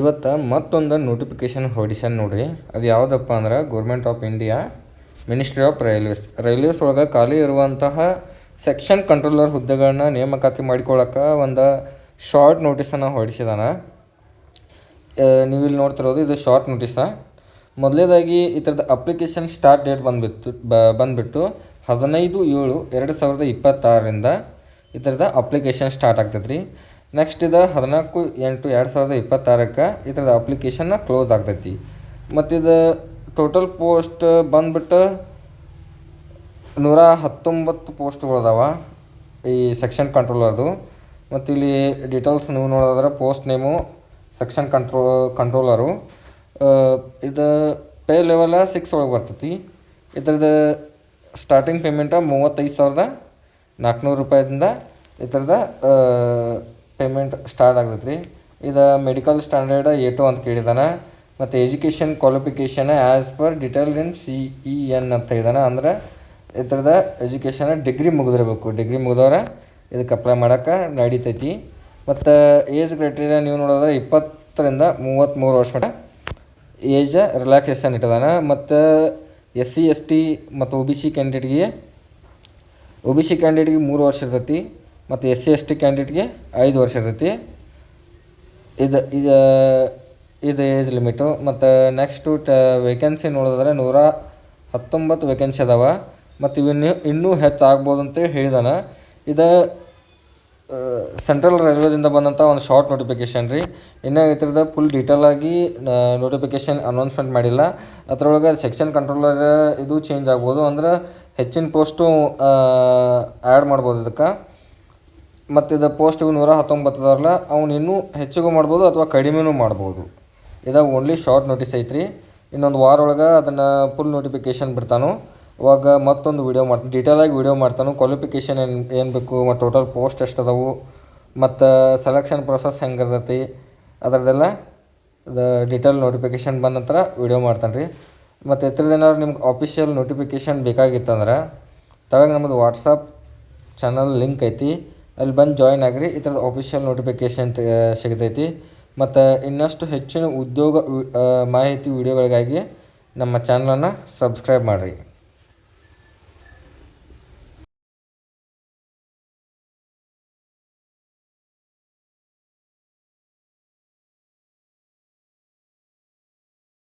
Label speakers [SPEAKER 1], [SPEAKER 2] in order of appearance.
[SPEAKER 1] ಇವತ್ತು ಮತ್ತೊಂದು ನೋಟಿಫಿಕೇಷನ್ ಹೊಡಿಸ್ಯಾನ ನೋಡ್ರಿ. ಅದು ಯಾವುದಪ್ಪ ಅಂದ್ರೆ government of India ministry of railways ಒಳಗೆ ಖಾಲಿ ಇರುವಂತಹ ಸೆಕ್ಷನ್ ಕಂಟ್ರೋಲರ್ ಹುದ್ದೆಗಳನ್ನ ನೇಮಕಾತಿ ಮಾಡಿಕೊಳ್ಳೋಕೆ ಒಂದು ಶಾರ್ಟ್ ನೋಟಿಸನ್ನು ಹೊರಡಿಸಿದಾನ. ನೀವು ಇಲ್ಲಿ ನೋಡ್ತಿರೋದು ಇದು ಶಾರ್ಟ್ ನೋಟಿಸ. ಮೊದಲೇದಾಗಿ ಈ ಥರದ ಅಪ್ಲಿಕೇಶನ್ ಸ್ಟಾರ್ಟ್ ಡೇಟ್ ಬಂದುಬಿಟ್ಟು 15/7/2026ರಿಂದ ಈ ಥರದ ಅಪ್ಲಿಕೇಶನ್ ಸ್ಟಾರ್ಟ್ ಆಗ್ತೈತೆ ರೀ. ನೆಕ್ಸ್ಟ್ ಇದು 14/8/2026ಕ್ಕೆ ಈ ಥರದ ಅಪ್ಲಿಕೇಶನ್ನ ಕ್ಲೋಸ್ ಆಗ್ತೈತಿ. ಮತ್ತು ಇದು ಟೋಟಲ್ ಪೋಸ್ಟ್ ಬಂದುಬಿಟ್ಟು 119 ಪೋಸ್ಟ್ಗಳದಾವ ಈ ಸೆಕ್ಷನ್ ಕಂಟ್ರೋಲರ್ದು. ಮತ್ತು ಇಲ್ಲಿ ಡೀಟೇಲ್ಸ್ ನೀವು ನೋಡೋದಾದ್ರೆ ಪೋಸ್ಟ್ ನೇಮು ಸೆಕ್ಷನ್ ಕಂಟ್ರೋಲರು. ಇದು ಪೇ ಲೆವೆಲ 6 ಒಳಗೆ ಬರ್ತೈತಿ. ಇದ್ರದ್ದು ಸ್ಟಾರ್ಟಿಂಗ್ ಪೇಮೆಂಟ 35,400 ರೂಪಾಯಿಂದ ಈ ಥರದ ಪೇಮೆಂಟ್ ಸ್ಟಾರ್ಟ್ ಆಗ್ತೈತೆ ರೀ. ಇದು ಮೆಡಿಕಲ್ ಸ್ಟ್ಯಾಂಡರ್ಡ್ A2 ಅಂತ ಕೇಳಿದಾನೆ. ಮತ್ತು education qualification as per detailed in CEN ಅಂತ ಹೇಳಿದಾನೆ. ಅಂದ್ರೆ ಈ ಥರದ ಎಜುಕೇಷನ್ ಡಿಗ್ರಿ ಮುಗಿದಿರಬೇಕು. ಡಿಗ್ರಿ ಮುಗಿದವ್ರೆ ಇದಕ್ಕೆ ಅಪ್ಲೈ ಮಾಡೋಕೆ ನಡೀತೈತಿ. ಮತ್ತು ಏಜ್ ಕ್ರೈಟೀರಿಯಾ ನೀವು ನೋಡೋದ್ರೆ 20ರಿಂದ 33 ವರ್ಷ ಮಟ್ಟ ಏಜ್ ರಿಲ್ಯಾಕ್ಸೇಷನ್ ಇಟ್ಟಿದಾನೆ. ಮತ್ತು SC ST ಮತ್ತು OBC ಕ್ಯಾಂಡಿಡೇಟ್ಗೆ 3 ವರ್ಷ ಇರ್ತೈತಿ. ಮತ್ತು SC ST ಕ್ಯಾಂಡಿಡೇಟ್ಗೆ 5 ವರ್ಷ ಇರ್ತೈತಿ. ಇದು ಏಜ್ ಲಿಮಿಟು. ಮತ್ತು ನೆಕ್ಸ್ಟು ವೇಕೆನ್ಸಿ ನೋಡಿದ್ರೆ 119 ವೇಕೆನ್ಸಿ ಅದಾವೆ. ಮತ್ತು ಇನ್ನೂ ಹೆಚ್ಚಾಗ್ಬೋದು ಅಂತೇಳಿ ಹೇಳಿದಾನೆ. ಇದು ಸೆಂಟ್ರಲ್ ರೈಲ್ವೇದಿಂದ ಬಂದಂಥ ಒಂದು ಶಾರ್ಟ್ ನೋಟಿಫಿಕೇಷನ್ ರೀ. ಇನ್ನೂ ಈ ಥರದ ಫುಲ್ ಡೀಟೇಲಾಗಿ ನೋಟಿಫಿಕೇಷನ್ ಅನೌನ್ಸ್ಮೆಂಟ್ ಮಾಡಿಲ್ಲ. ಅದರೊಳಗೆ ಸೆಕ್ಷನ್ ಕಂಟ್ರೋಲರ್ ಇದು ಚೇಂಜ್ ಆಗ್ಬೋದು, ಅಂದ್ರೆ ಹೆಚ್ಚಿನ ಪೋಸ್ಟು ಆ್ಯಡ್ ಮಾಡ್ಬೋದು ಇದಕ್ಕೆ. ಮತ್ತು ಇದು ಪೋಸ್ಟಿಗೆ 119 ಅದಾರಲ್ಲ ಅವ್ನು ಇನ್ನೂ ಹೆಚ್ಚಿಗೂ ಮಾಡ್ಬೋದು ಅಥವಾ ಕಡಿಮೆನೂ ಮಾಡ್ಬೋದು. ಇದು ಓನ್ಲಿ ಶಾರ್ಟ್ ನೋಟಿಸ್ ಐತ್ರಿ. ಇನ್ನೊಂದು ವಾರ ಒಳಗೆ ಅದನ್ನು ಫುಲ್ ನೋಟಿಫಿಕೇಷನ್ ಬಿಡ್ತಾನು. ಅವಾಗ ಮತ್ತೊಂದು ಡೀಟೇಲಾಗಿ ವೀಡಿಯೋ ಮಾಡ್ತಾನು. ಕ್ವಾಲಿಫಿಕೇಷನ್ ಏನು ಬೇಕು, ಮತ್ತು ಟೋಟಲ್ ಪೋಸ್ಟ್ ಎಷ್ಟು ಅದಾವು, ಮತ್ತು ಸೆಲೆಕ್ಷನ್ ಪ್ರೊಸೆಸ್ ಹೆಂಗೆ ಇರ್ತೈತಿ ಅದರದ್ದೆಲ್ಲ ಡೀಟೇಲ್ ನೋಟಿಫಿಕೇಷನ್ ಬಂದ ನಂತರ ವೀಡಿಯೋ ಮಾಡ್ತಾನೆ ರೀ. ಮತ್ತು ಏನಾದ್ರು ನಿಮ್ಗೆ ಆಫಿಷಿಯಲ್ ನೋಟಿಫಿಕೇಷನ್ ಬೇಕಾಗಿತ್ತಂದ್ರೆ ತಳಗೆ ನಮ್ಮದು ವಾಟ್ಸಪ್ ಚಾನಲ್ ಲಿಂಕ್ ಐತಿ, ಅಲ್ಲಿ ಬಂದು ಜಾಯಿನ್ ಆಗಿರಿ. ಈ ಥರದ ಆಫಿಷಿಯಲ್ ನೋಟಿಫಿಕೇಷನ್ ಸಿಗ್ತೈತಿ. ಮತ್ತು ಇನ್ನಷ್ಟು ಹೆಚ್ಚಿನ ಉದ್ಯೋಗ ಮಾಹಿತಿ ವೀಡಿಯೋಗಳಿಗಾಗಿ ನಮ್ಮ ಚಾನಲನ್ನು ಸಬ್ಸ್ಕ್ರೈಬ್ ಮಾಡಿರಿ.